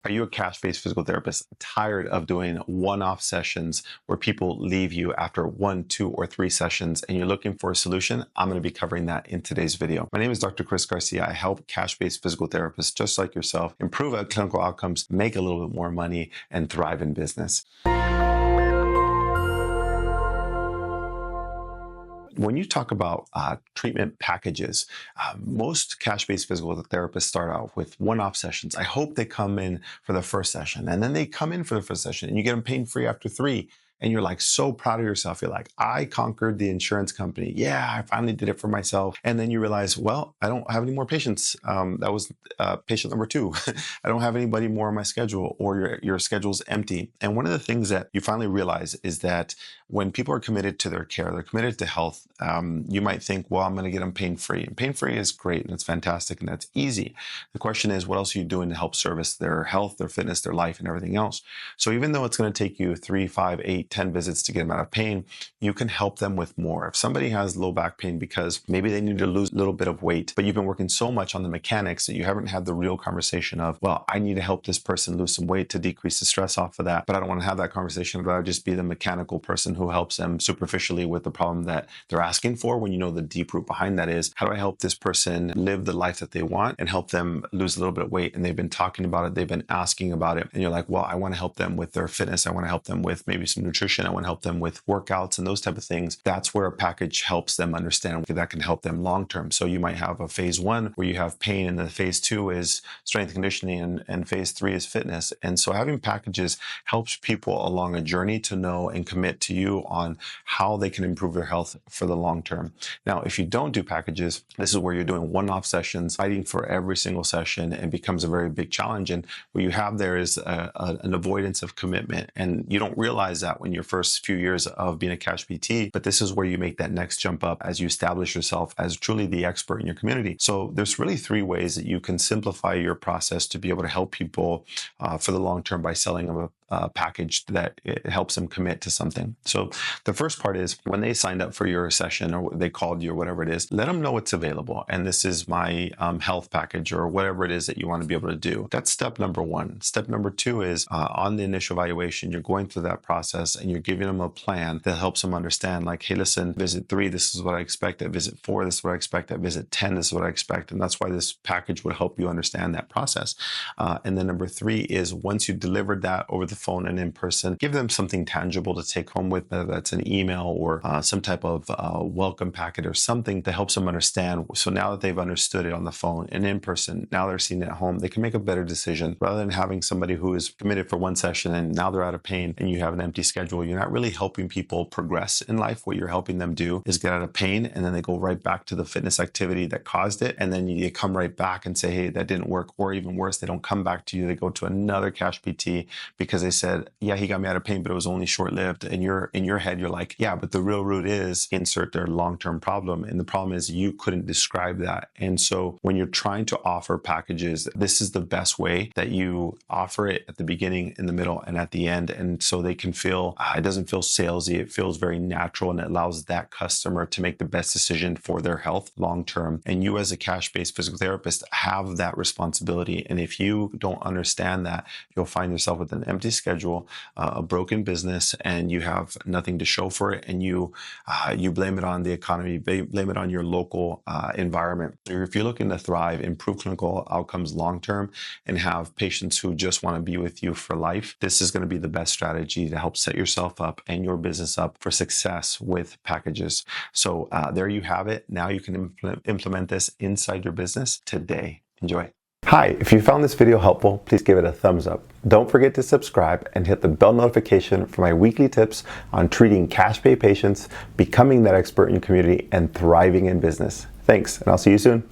Are you a cash-based physical therapist tired of doing one-off sessions where people leave you after 1, 2, or 3 sessions and you're looking for a solution? I'm going to be covering that in today's video. My name is Dr. Chris Garcia. I help cash-based physical therapists just like yourself improve clinical outcomes, make a little bit more money, and thrive in business. When you talk about treatment packages, most cash-based physical therapists start out with one-off sessions. I hope they come in for the first session, and then they come in for the first session, and you get them pain-free after 3. And you're like so proud of yourself. You're like, I conquered the insurance company. Yeah, I finally did it for myself. And then you realize, well, I don't have any more patients. That was patient number 2. I don't have anybody more on my schedule, or your schedule's empty. And one of the things that you finally realize is that when people are committed to their care, they're committed to health, you might think, well, I'm going to get them pain-free. And pain-free is great, and it's fantastic, and that's easy. The question is, what else are you doing to help service their health, their fitness, their life, and everything else? So even though it's going to take you 3, 5, 8, 10 visits to get them out of pain, you can help them with more. If somebody has low back pain because maybe they need to lose a little bit of weight, but you've been working so much on the mechanics that you haven't had the real conversation of, well, I need to help this person lose some weight to decrease the stress off of that, but I don't want to have that conversation. I'd rather just be the mechanical person who helps them superficially with the problem that they're asking for, when you know the deep root behind that is, how do I help this person live the life that they want and help them lose a little bit of weight? And they've been talking about it, they've been asking about it, and you're like, well, I want to help them with their fitness, I want to help them with maybe some nutrition, I want to help them with workouts and those type of things. That's where a package helps them understand that can help them long term. So you might have a phase 1 where you have pain, and then phase 2 is strength conditioning, and phase 3 is fitness. And so having packages helps people along a journey to know and commit to you on how they can improve their health for the long term. Now, if you don't do packages, this is where you're doing one-off sessions, fighting for every single session, and becomes a very big challenge. And what you have there is an avoidance of commitment. And you don't realize that when your first few years of being a cash PT, but this is where you make that next jump up as you establish yourself as truly the expert in your community. So there's really 3 ways that you can simplify your process to be able to help people for the long term by selling them a package that it helps them commit to something. So the first part is, when they signed up for your session or they called you or whatever it is, let them know it's available. And this is my health package or whatever it is that you want to be able to do. That's step number 1. Step number 2 is on the initial evaluation, you're going through that process and you're giving them a plan that helps them understand, like, hey, listen, visit 3, this is what I expect. At visit 4, this is what I expect. At visit 10, this is what I expect. And that's why this package would help you understand that process. And then number 3 is, once you've delivered that over the phone and in person, give them something tangible to take home with, whether that's an email or some type of welcome packet or something that helps them understand. So now that they've understood it on the phone and in person, now they're seeing it at home, they can make a better decision, rather than having somebody who is committed for 1 session and now they're out of pain and you have an empty schedule. You're not really helping people progress in life. What you're helping them do is get out of pain, and then they go right back to the fitness activity that caused it, and then you come right back and say, hey, that didn't work. Or even worse, they don't come back to you, they go to another cash PT because they said, yeah, he got me out of pain, but it was only short-lived. And in your head, you're like, yeah, but the real root is, insert their long-term problem. And the problem is you couldn't describe that. And so when you're trying to offer packages, this is the best way that you offer it at the beginning, in the middle, and at the end. And so they can feel, it doesn't feel salesy, it feels very natural, and it allows that customer to make the best decision for their health long-term. And you, as a cash-based physical therapist, have that responsibility. And if you don't understand that, you'll find yourself with an empty schedule, a broken business, and you have nothing to show for it, and you blame it on the economy, blame it on your local environment. If you're looking to thrive, improve clinical outcomes long-term, and have patients who just want to be with you for life, this is going to be the best strategy to help set yourself up and your business up for success with packages. So there you have it. Now you can implement this inside your business today. Enjoy. Hi, if you found this video helpful, please give it a thumbs up. Don't forget to subscribe and hit the bell notification for my weekly tips on treating cash pay patients, becoming that expert in your community, and thriving in business. Thanks, and I'll see you soon.